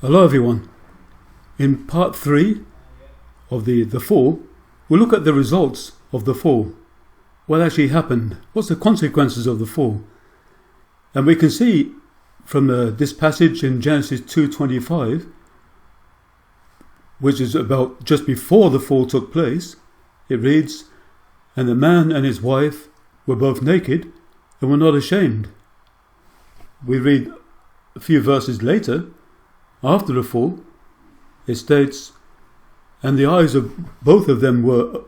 Hello everyone. In part 3 of the fall, we'll look at the results of the fall. What actually happened? What's the consequences of the fall? And we can see from this passage in Genesis 2:25, which is about just before the fall took place, it reads, "And the man and his wife were both naked and were not ashamed." We read a few verses later, after the fall, it states, "And the eyes of both of them were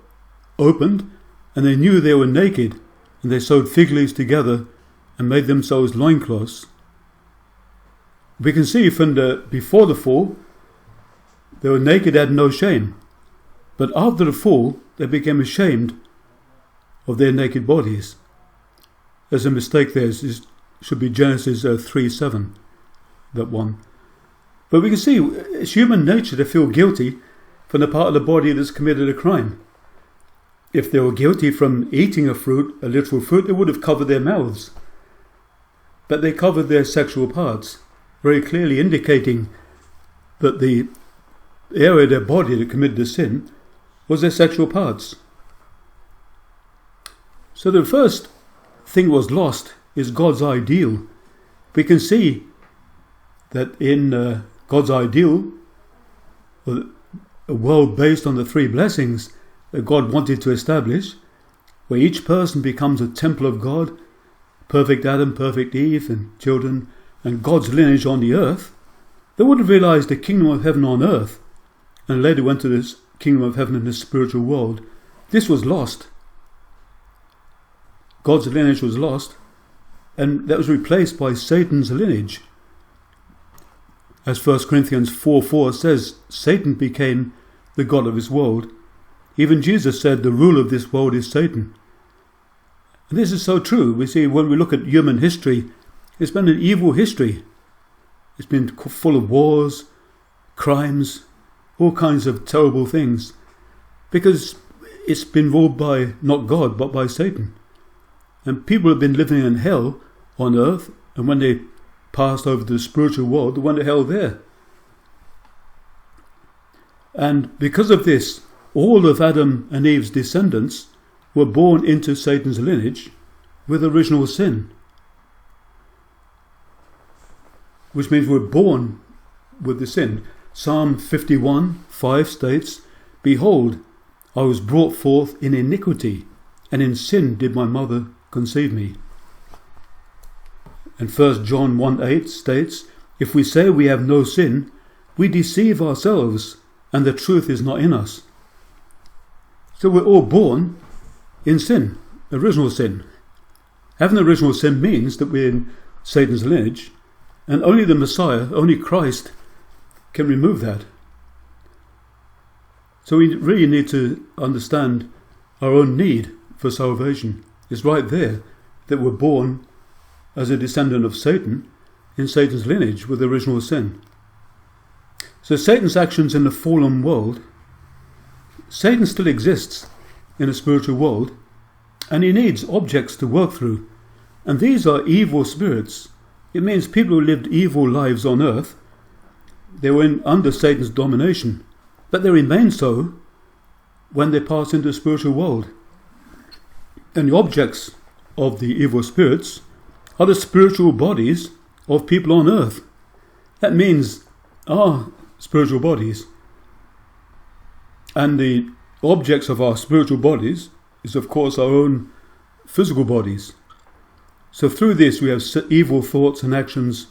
opened, and they knew they were naked, and they sewed fig leaves together and made themselves loincloths." We can see from before the fall, they were naked, had no shame. But after the fall, they became ashamed of their naked bodies. There's a mistake there. It should be Genesis 3:7, that one. But we can see it's human nature to feel guilty from the part of the body that's committed a crime. If they were guilty from eating a fruit, a literal fruit, they would have covered their mouths. But they covered their sexual parts, very clearly indicating that the area of their body that committed the sin was their sexual parts. So the first thing was lost is God's ideal. We can see that in God's ideal, a world based on the three blessings that God wanted to establish, where each person becomes a temple of God, perfect Adam, perfect Eve and children, and God's lineage on the earth, they would have realized the kingdom of heaven on earth, and later went to this kingdom of heaven in the spiritual world. This was lost. God's lineage was lost, and that was replaced by Satan's lineage. As 1 Corinthians 4:4 says, Satan became the god of this world. Even Jesus said the ruler of this world is Satan. And this is so true. We see when we look at human history, it's been an evil history. It's been full of wars, crimes, all kinds of terrible things, because it's been ruled by not God but by Satan. And people have been living in hell on earth, and when they passed over to the spiritual world, they went to hell there. And because of this, all of Adam and Eve's descendants were born into Satan's lineage with original sin, which means we're born with the sin. Psalm 51:5 states, "Behold, I was brought forth in iniquity, and in sin did my mother conceive me." And 1 John 1:8 states, "If we say we have no sin, we deceive ourselves, and the truth is not in us." So we're all born in sin, original sin. Having original sin means that we're in Satan's lineage, and only the Messiah, only Christ, can remove that. So we really need to understand our own need for salvation. It's right there that we're born as a descendant of Satan in Satan's lineage with original sin. So Satan's actions in the fallen world, Satan still exists in a spiritual world, and he needs objects to work through. And these are evil spirits. It means people who lived evil lives on earth, they were under Satan's domination, but they remain so when they pass into the spiritual world. And the objects of the evil spirits are the spiritual bodies of people on earth. That means our spiritual bodies. And the objects of our spiritual bodies is, of course, our own physical bodies. So through this we have evil thoughts and actions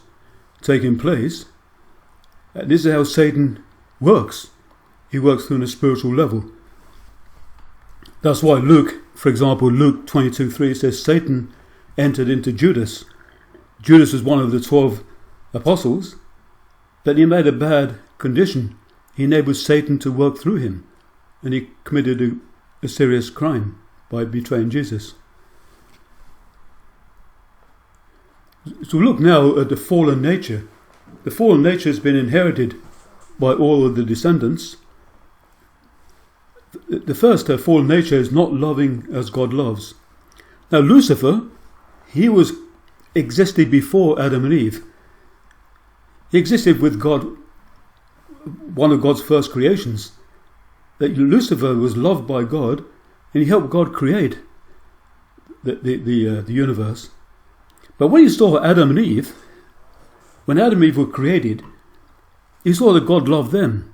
taking place. And this is how Satan works. He works through on a spiritual level. That's why Luke, for example, Luke 22:3 says Satan entered into Judas. Judas was one of the 12 apostles, but he made a bad condition. He enabled Satan to work through him, and he committed a serious crime by betraying Jesus. So look now at the fallen nature. The fallen nature has been inherited by all of the descendants. The first fallen nature is not loving as God loves. Now Lucifer, he existed before Adam and Eve. He existed with God one of God's first creations. That Lucifer was loved by God, and he helped God create the universe. But when he saw Adam and Eve, when Adam and Eve were created, he saw that God loved them.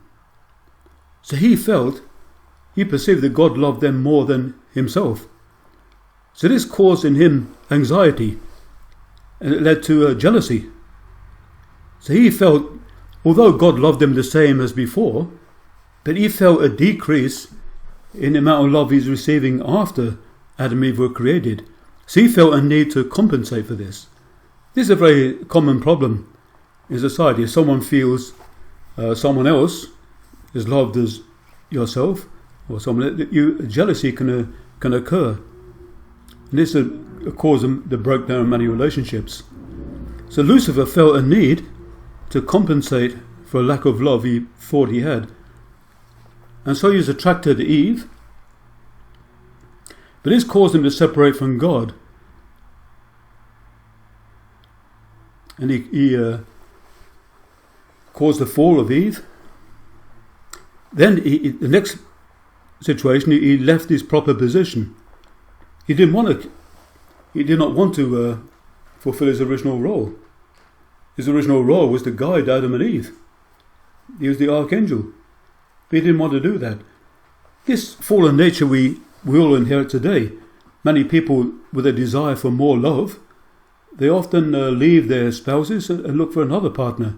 So he perceived that God loved them more than himself. So this caused in him anxiety, and it led to jealousy. So he felt, although God loved them the same as before, but he felt a decrease in the amount of love he's receiving after Adam and Eve were created. So he felt a need to compensate for this. This is a very common problem in society. If someone feels someone else is loved as yourself, or someone, jealousy can occur. And this is a cause of the breakdown of many relationships. So Lucifer felt a need to compensate for a lack of love he thought he had. And so he was attracted to Eve. But this caused him to separate from God. And he caused the fall of Eve. Then the next situation, he left his proper position. He did not want to fulfill his original role. His original role was to guide Adam and Eve. He was the archangel. But he didn't want to do that. This fallen nature we all inherit today. Many people with a desire for more love, they often leave their spouses and look for another partner,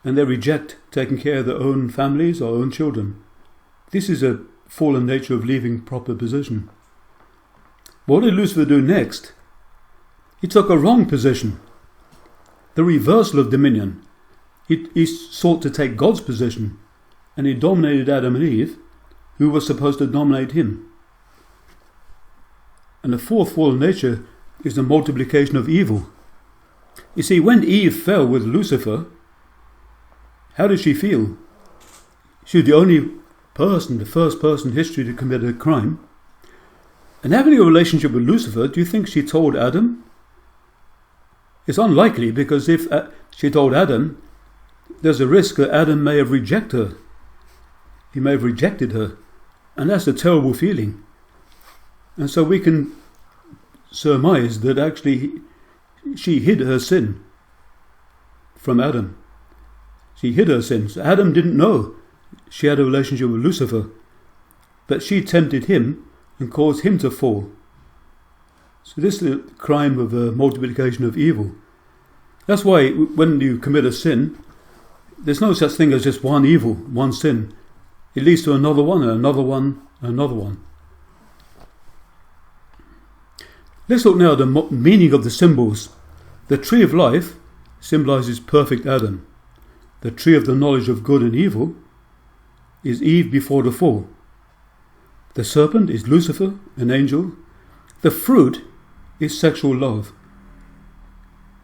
and they reject taking care of their own families or own children. This is a fallen nature of leaving proper position. What did Lucifer do next? He took a wrong position, the reversal of dominion. He sought to take God's position, and he dominated Adam and Eve, who were supposed to dominate him. And the fourth fallen nature is the multiplication of evil. You see, when Eve fell with Lucifer, how did she feel? She was the only person, the first person in history to commit a crime. And having a relationship with Lucifer, do you think she told Adam? It's unlikely, because if she told Adam, there's a risk that Adam may have rejected her. He may have rejected her. And that's a terrible feeling. And so we can surmise that actually she hid her sin from Adam. She hid her sins. Adam didn't know she had a relationship with Lucifer, but she tempted him and caused him to fall. So this is the crime of multiplication of evil. That's why when you commit a sin, there's no such thing as just one evil, one sin. It leads to another one, and another one, and another one. Let's look now at the meaning of the symbols. The tree of life symbolizes perfect Adam. The tree of the knowledge of good and evil is Eve before the fall. The serpent is Lucifer, an angel. The fruit is sexual love.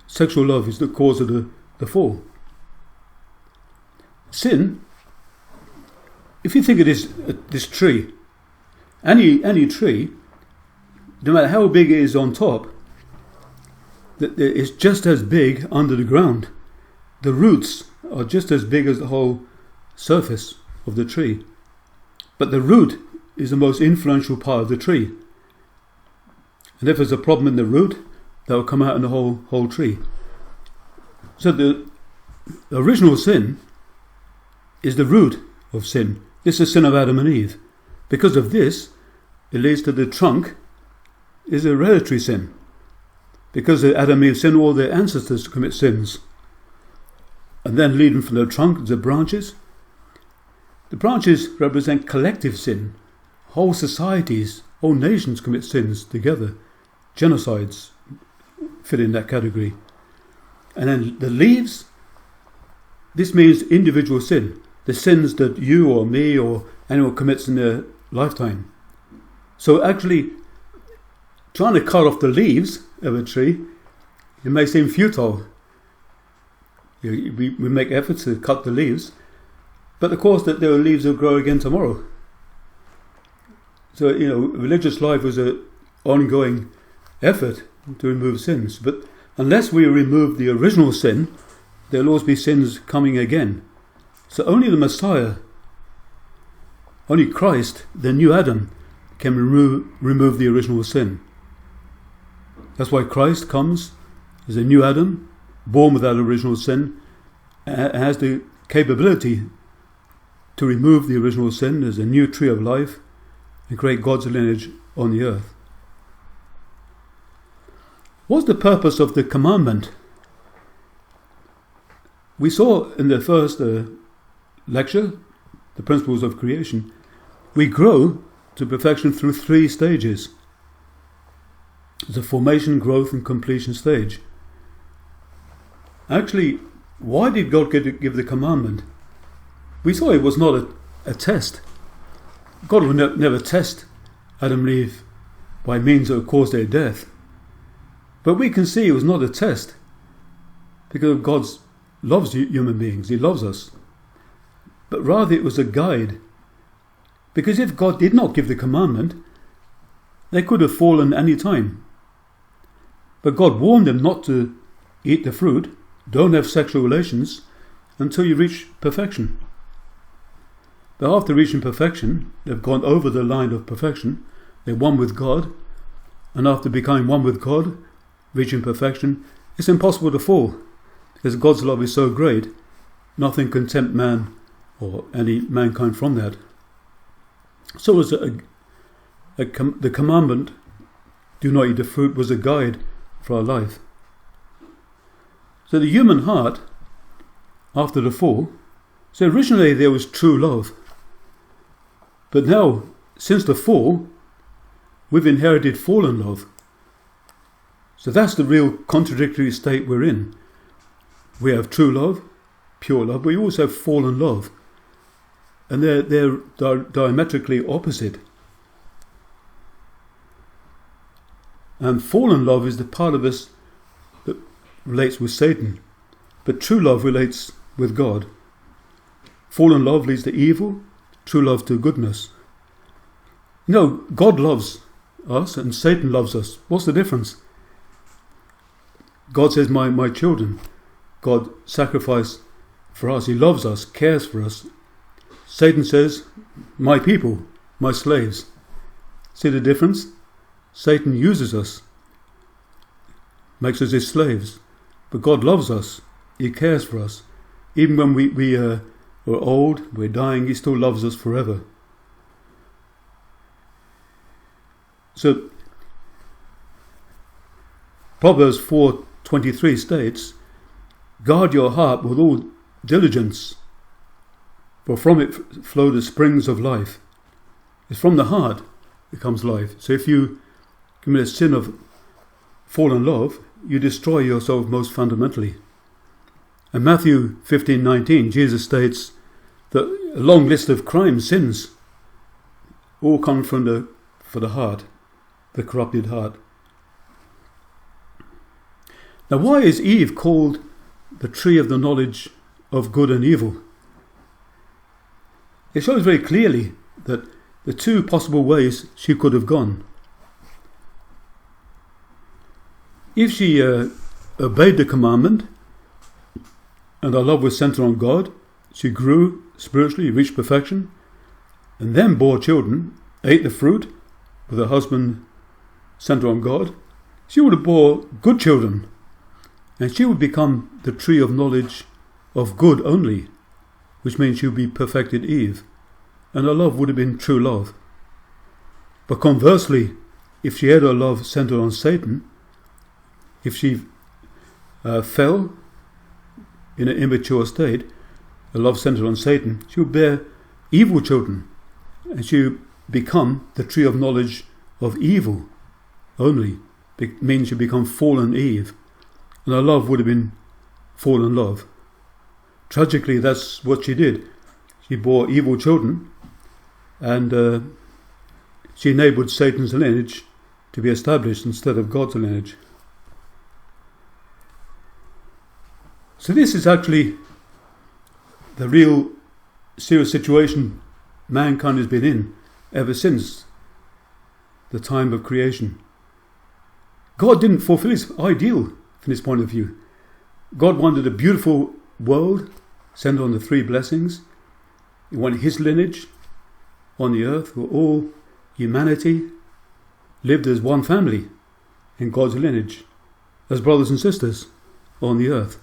Sexual love is the cause of the fall. Sin, if you think of this tree, any tree, no matter how big it is on top, it's just as big under the ground. The roots are just as big as the whole surface of the tree. But the root is the most influential part of the tree. And if there's a problem in the root, that will come out in the whole tree. So the original sin is the root of sin. This is the sin of Adam and Eve. Because of this, it leads to the trunk is a hereditary sin. Because Adam and Eve sin, all their ancestors commit sins. And then leading from the trunk, the branches. The branches represent collective sin. Whole societies, whole nations commit sins together. Genocides fit in that category. And then the leaves, this means individual sin. The sins that you or me or anyone commits in their lifetime. So actually, trying to cut off the leaves of a tree, it may seem futile. We make efforts to cut the leaves, but of course that their leaves will grow again tomorrow. So, religious life was an ongoing effort to remove sins. But unless we remove the original sin, there will always be sins coming again. So only the Messiah, only Christ, the new Adam, can remove the original sin. That's why Christ comes as a new Adam, born without original sin, and has the capability to remove the original sin as a new tree of life and create God's lineage on the earth. What's the purpose of the commandment? We saw in the first lecture, the principles of creation, we grow to perfection through 3 stages. There's a formation, growth and completion stage. Actually, why did God give the commandment? We saw it was not a test. God would never test Adam and Eve by means that would cause their death. But we can see it was not a test, because God loves human beings, He loves us. But rather it was a guide. Because if God did not give the commandment, they could have fallen any time. But God warned them not to eat the fruit, don't have sexual relations until you reach perfection. But after reaching perfection, they've gone over the line of perfection, they're one with God, and after becoming one with God, reaching perfection, it's impossible to fall, because God's love is so great, nothing can tempt man or any mankind from that. So as the commandment, do not eat the fruit, was a guide for our life. So the human heart, after the fall, so originally there was true love. But now, since the fall, we've inherited fallen love. So that's the real contradictory state we're in. We have true love, pure love, but we also have fallen love. And they're diametrically opposite. And fallen love is the part of us that relates with Satan. But true love relates with God. Fallen love leads to evil, true love to goodness. You know, God loves us and Satan loves us. What's the difference? God says, my children. God sacrificed for us. He loves us, cares for us. Satan says, my people, my slaves. See the difference? Satan uses us, makes us his slaves. But God loves us. He cares for us. Even when we're old, we're dying, He still loves us forever. So, Proverbs 4:23 states, guard your heart with all diligence, for from it flow the springs of life. It's from the heart that comes life. So if you commit a sin of fallen love, you destroy yourself most fundamentally. In Matthew 15:19, Jesus states that a long list of crimes, sins, all come from the heart, the corrupted heart. Now, why is Eve called the tree of the knowledge of good and evil? It shows very clearly that the 2 possible ways she could have gone. If she obeyed the commandment and her love was centered on God, she grew spiritually, reached perfection, and then bore children, ate the fruit with her husband centered on God, she would have bore good children, and she would become the tree of knowledge of good only, which means she would be perfected Eve, and her love would have been true love. But conversely, if she had her love centered on Satan, if she fell in an immature state, her love centered on Satan, she would bear evil children, and she would become the tree of knowledge of evil only. It means she become fallen Eve, and her love would have been fallen love. Tragically, that's what she did. She bore evil children, and she enabled Satan's lineage to be established instead of God's lineage. So this is actually the real serious situation mankind has been in ever since the time of creation. God didn't fulfill His ideal from this point of view. God wanted a beautiful world sent on the three blessings. He wanted his lineage on the earth, where all humanity lived as one family in God's lineage, as brothers and sisters on the earth.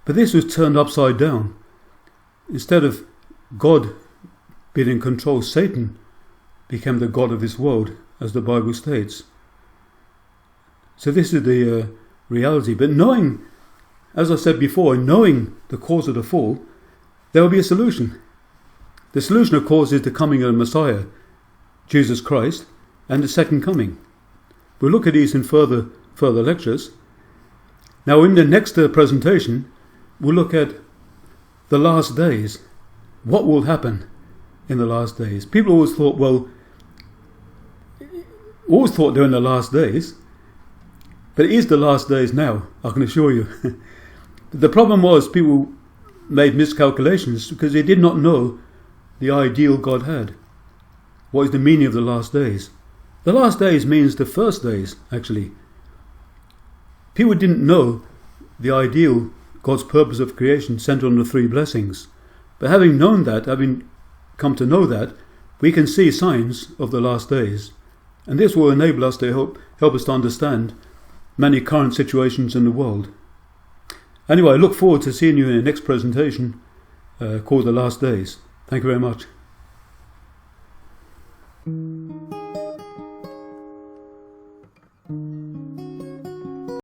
But this was turned upside down. Instead of God being in control, Satan became the god of this world, as the Bible states. So this is the reality. But knowing, as I said before, knowing the cause of the fall, there will be a solution. The solution, of course, is the coming of the Messiah, Jesus Christ, and the second coming. We'll look at these in further lectures. Now, in the next presentation, we'll look at the last days. What will happen in the last days? People always thought they're in the last days, but it is the last days now, I can assure you. The problem was people made miscalculations because they did not know the ideal God had. What is the meaning of the last days? The last days means the first days, actually. People didn't know the ideal, God's purpose of creation centered on the three blessings. But having known that, having come to know that, we can see signs of the last days. And this will enable us to help us to understand many current situations in the world. Anyway, I look forward to seeing you in the next presentation called The Last Days. Thank you very much.